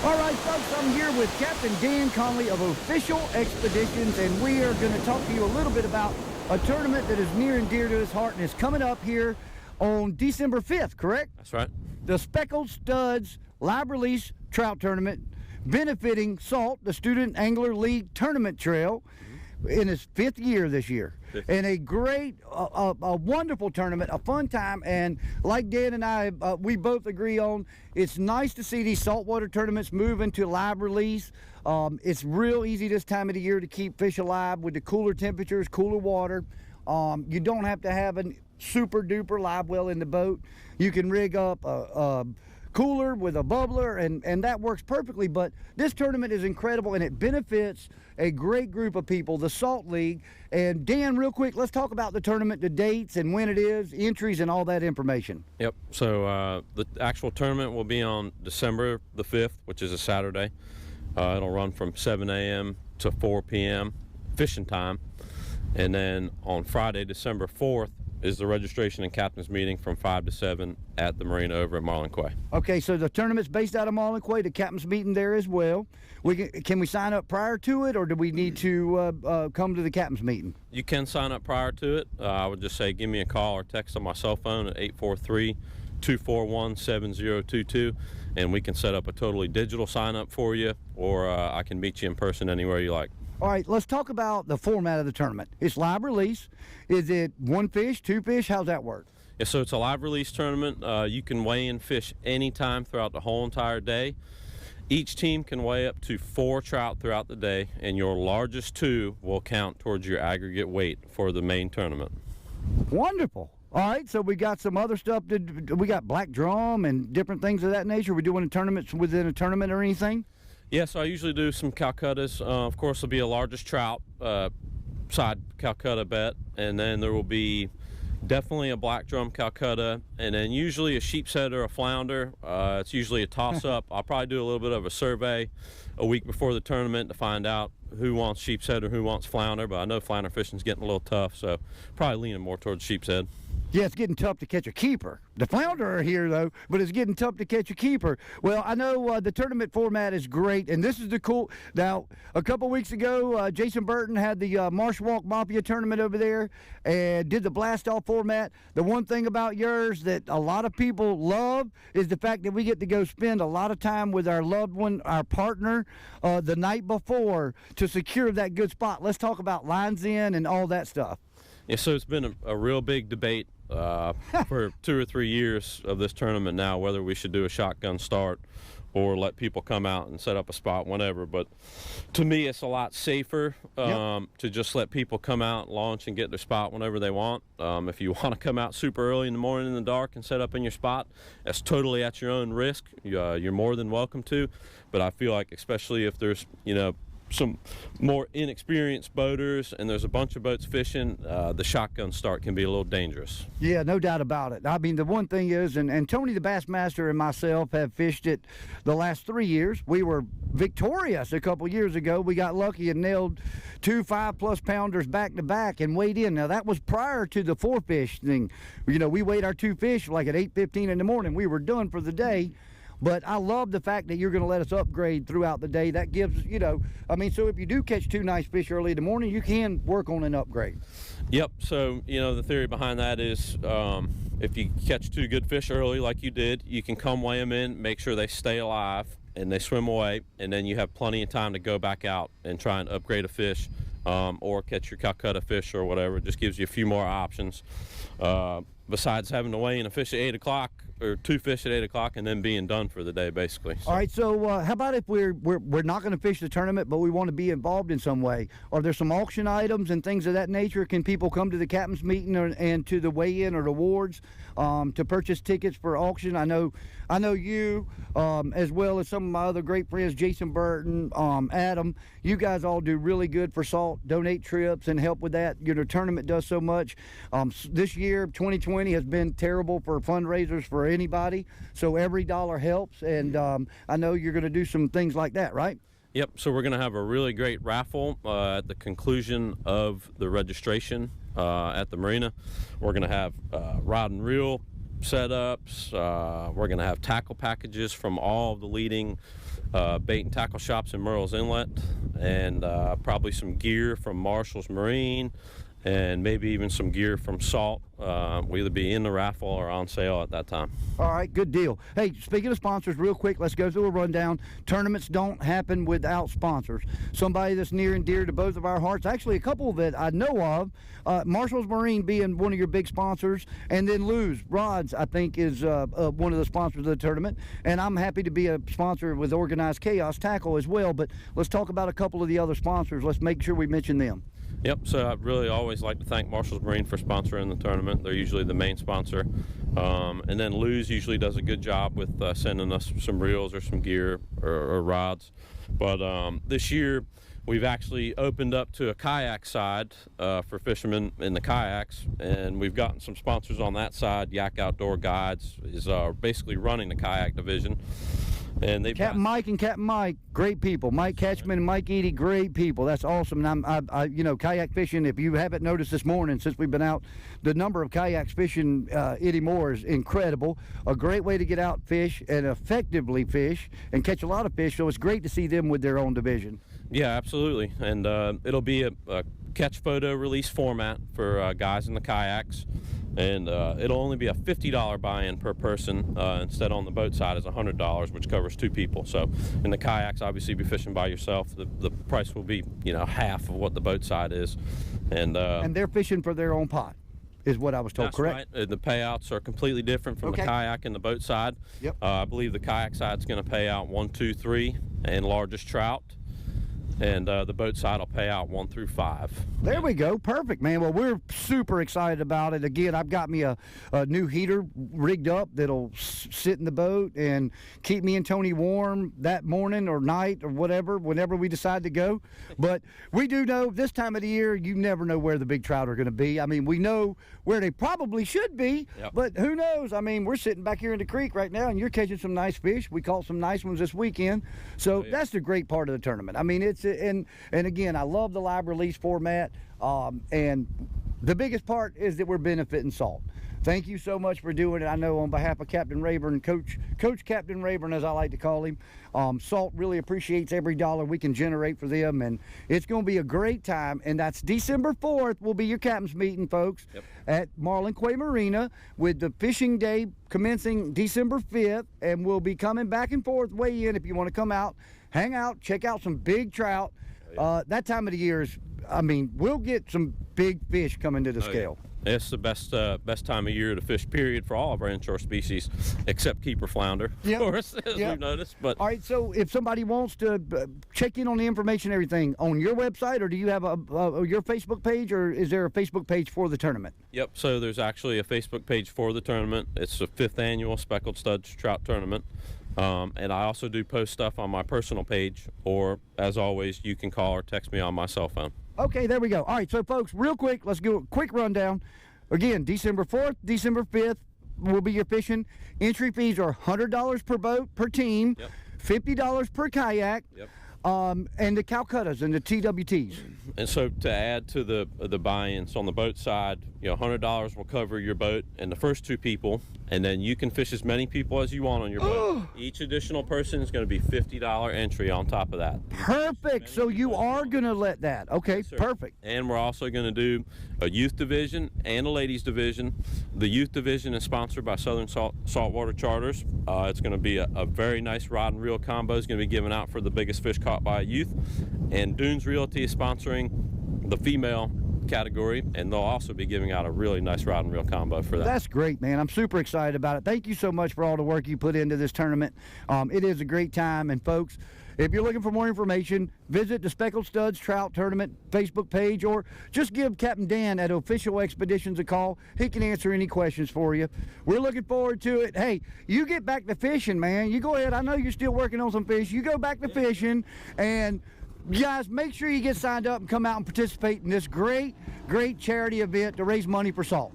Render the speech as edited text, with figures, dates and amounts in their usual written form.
All right, folks, I'm here with Captain Dan Connolly of Official Expeditions, and we are going to talk to you a little bit about a tournament that is near and dear to his heart and is coming up here on December 5th, correct? That's right. The Speckled Studs Live Release Trout Tournament, benefiting SALTT, the Student Angler League Tournament Trail, in its 5th year this year. And a great, a wonderful tournament, a fun time, and like Dan and I, we both agree on, it's nice to see these saltwater tournaments move into live release. It's real easy this time of the year to keep fish alive with the cooler temperatures, cooler water. You don't have to have a super duper live well in the boat. You can rig up a cooler with a bubbler, and that works perfectly. But this tournament is incredible, and it benefits a great group of people, the SALTT League. And Dan, real quick, let's talk about the tournament, the dates and when it is, entries and all that information. Yep. So the actual tournament will be on December the 5th, which is a Saturday. It'll run from 7 a.m. to 4 p.m. fishing time. And then on Friday, December 4th, is the registration and captain's meeting from 5 to 7 at the Marina over at Marlin, Quay. Okay, so the tournament's based out of Marlin, Quay. The captain's meeting there as well. Can we sign up prior to it, or do we need to come to the captain's meeting? You can sign up prior to it. I would just say give me a call or text on my cell phone at 843-241-7022, and we can set up a totally digital sign up for you, or I can meet you in person anywhere you like. All right, let's talk about the format of the tournament. It's live release. Is it one fish, two fish? How's that work? Yeah, so it's a live release tournament. You can weigh in fish anytime throughout the whole entire day. Each team can weigh up to 4 trout throughout the day, and your largest 2 will count towards your aggregate weight for the main tournament. Wonderful. All right, so we got some other stuff. We got black drum and different things of that nature. We're doing tournaments within a tournament or anything? Yeah, so I usually do some Calcuttas. Of course, there'll be a largest trout side Calcutta bet, and then there will be definitely a black drum Calcutta, and then usually a sheepshead or a flounder. It's usually a toss-up. I'll probably do a little bit of a survey a week before the tournament to find out who wants sheepshead or who wants flounder, but I know flounder fishing's getting a little tough, so probably leaning more towards sheepshead. Yeah, it's getting tough to catch a keeper. The flounder are here, though, but it's getting tough to catch a keeper. Well, I know the tournament format is great, and this is the cool. Now, a couple weeks ago, Jason Burton had the Marsh Walk Mafia tournament over there and did the blast-off format. The one thing about yours that a lot of people love is the fact that we get to go spend a lot of time with our loved one, our partner, the night before to secure that good spot. Let's talk about lines in and all that stuff. Yeah, so it's been a real big debate for 2 or 3 years of this tournament now, whether we should do a shotgun start or let people come out and set up a spot whenever. But to me, it's a lot safer to just let people come out, launch, and get their spot whenever they want. If you want to come out super early in the morning in the dark and set up in your spot, that's totally at your own risk. You're more than welcome to. But I feel like, especially if there's, some more inexperienced boaters and there's a bunch of boats fishing, the shotgun start can be a little dangerous. Yeah, no doubt about it. I mean, the one thing is, and Tony the Bassmaster and myself have fished it the last 3 years. We were victorious a couple years ago. We got lucky and nailed 2 5+ pounders back to back and weighed in. Now, that was prior to the 4 fish thing. We weighed our 2 fish like at 8:15 in the morning. We were done for the day. But I love the fact that you're going to let us upgrade throughout the day. That gives, so if you do catch 2 nice fish early in the morning, you can work on an upgrade. Yep. So, the theory behind that is if you catch 2 good fish early like you did, you can come weigh them in, make sure they stay alive and they swim away, and then you have plenty of time to go back out and try and upgrade a fish or catch your Calcutta fish or whatever. It just gives you a few more options besides having to weigh in a fish at 8 o'clock or 2 fish at 8 o'clock and then being done for the day, basically. So. All right, so how about if we're not going to fish the tournament, but we want to be involved in some way? Are there some auction items and things of that nature? Can people come to the captain's meeting and to the weigh-in or the awards to purchase tickets for auction? I know you, as well as some of my other great friends, Jason Burton, Adam, you guys all do really good for SALTT, donate trips and help with that. Your tournament does so much. This year, 2020, has been terrible for fundraisers for anybody, so every dollar helps, and I know you're going to do some things like that, right? Yep, so we're going to have a really great raffle at the conclusion of the registration at the Marina. We're going to have rod and reel setups. We're going to have tackle packages from all of the leading bait and tackle shops in Murrells Inlet, and probably some gear from Marshall's Marine, and maybe even some gear from SALTT. Will either be in the raffle or on sale at that time. All right, good deal. Hey, speaking of sponsors, real quick, let's go through a rundown. Tournaments don't happen without sponsors. Somebody that's near and dear to both of our hearts, actually a couple that I know of, Marshall's Marine being one of your big sponsors, and then Lou's Rods, I think, is one of the sponsors of the tournament. And I'm happy to be a sponsor with Organized Chaos Tackle as well, but let's talk about a couple of the other sponsors. Let's make sure we mention them. Yep, so I really always like to thank Marshall's Marine for sponsoring the tournament. They're usually the main sponsor. And then Lou's usually does a good job with sending us some reels or some gear or rods. But this year, we've actually opened up to a kayak side for fishermen in the kayaks, and we've gotten some sponsors on that side. Yak Outdoor Guides is basically running the kayak division. And they've Captain Mike and Captain Mike, great people. Mike Catchman and Mike Eady, great people. That's awesome. And I you know, kayak fishing, if you haven't noticed this morning since we've been out, the number of kayaks fishing anymore is incredible. A great way to get out, fish, and effectively fish and catch a lot of fish. So it's great to see them with their own division. Yeah, absolutely. And it'll be a catch photo release format for guys in the kayaks. And it'll only be a $50 buy-in per person. Instead, on the boat side is $100, which covers 2 people. So in the kayaks, obviously, you'll be fishing by yourself. The price will be, you know, half of what the boat side is. And they're fishing for their own pot, is what I was told, that's correct? Right. The payouts are completely different from the kayak and the boat side. Yep. I believe the kayak side is going to pay out 1, 2, 3, and largest trout. And the boat side will pay out 1 through 5. There we go. Perfect, man. Well, we're super excited about it. Again, I've got me a new heater rigged up that'll sit in the boat and keep me and Tony warm that morning or night or whatever, whenever we decide to go. But we do know this time of the year, you never know where the big trout are going to be. I mean, we know where they probably should be, but who knows? I mean, we're sitting back here in the creek right now, and you're catching some nice fish. We caught some nice ones this weekend. So that's the great part of the tournament. I mean, it's and again, I love the live release format, and the biggest part is that we're benefiting SALTT. Thank you so much for doing it. I know on behalf of Captain Rayburn, Coach Captain Rayburn, as I like to call him, SALTT really appreciates every dollar we can generate for them, and it's going to be a great time. And that's December 4th will be your captain's meeting, folks, at Marlin, Quay Marina, with the fishing day commencing December 5th, and we'll be coming back and forth, weigh in if you want to come out, hang out, check out some big trout. That time of the year is, I mean, we'll get some big fish coming to the scale. It's the best time of year to fish, period, for all of our inshore species, except keeper flounder, of course, as we've noticed. But all right, so if somebody wants to check in on the information and everything, on your website, or do you have your Facebook page, or is there a Facebook page for the tournament? Yep, so there's actually a Facebook page for the tournament. It's the 5th annual Speckled Studs Trout Tournament. And I also do post stuff on my personal page, or, as always, you can call or text me on my cell phone. Okay, there we go. All right, so folks, real quick, let's do a quick rundown. Again, December 4th, December 5th will be your fishing. Entry fees are $100 per boat, per team, $50 per kayak, and the Calcuttas and the TWTs. And so to add to the buy-ins on the boat side, you know, $100 will cover your boat and the first 2 people, and then you can fish as many people as you want on your boat. Each additional person is going to be $50 entry on top of that. Perfect. So you are going to let that. Okay, perfect. And we're also going to do a youth division and a ladies division. The youth division is sponsored by Southern Saltwater Charters. It's going to be a very nice rod and reel combo. It's going to be given out for the biggest fish caught by a youth. And Dunes Realty is sponsoring the female category, and they'll also be giving out a really nice rod and reel combo for that. That's great, man. I'm super excited about it. Thank you so much for all the work you put into this tournament. It is a great time, and folks, if you're looking for more information, visit the Speckled Studs Trout Tournament Facebook page, or just give Captain Dan at Official Expeditions a call. He can answer any questions for you. We're looking forward to it. Hey, you get back to fishing, man. You go ahead. I know you're still working on some fish. You go back to fishing, and guys, make sure you get signed up and come out and participate in this great charity event to raise money for SALTT.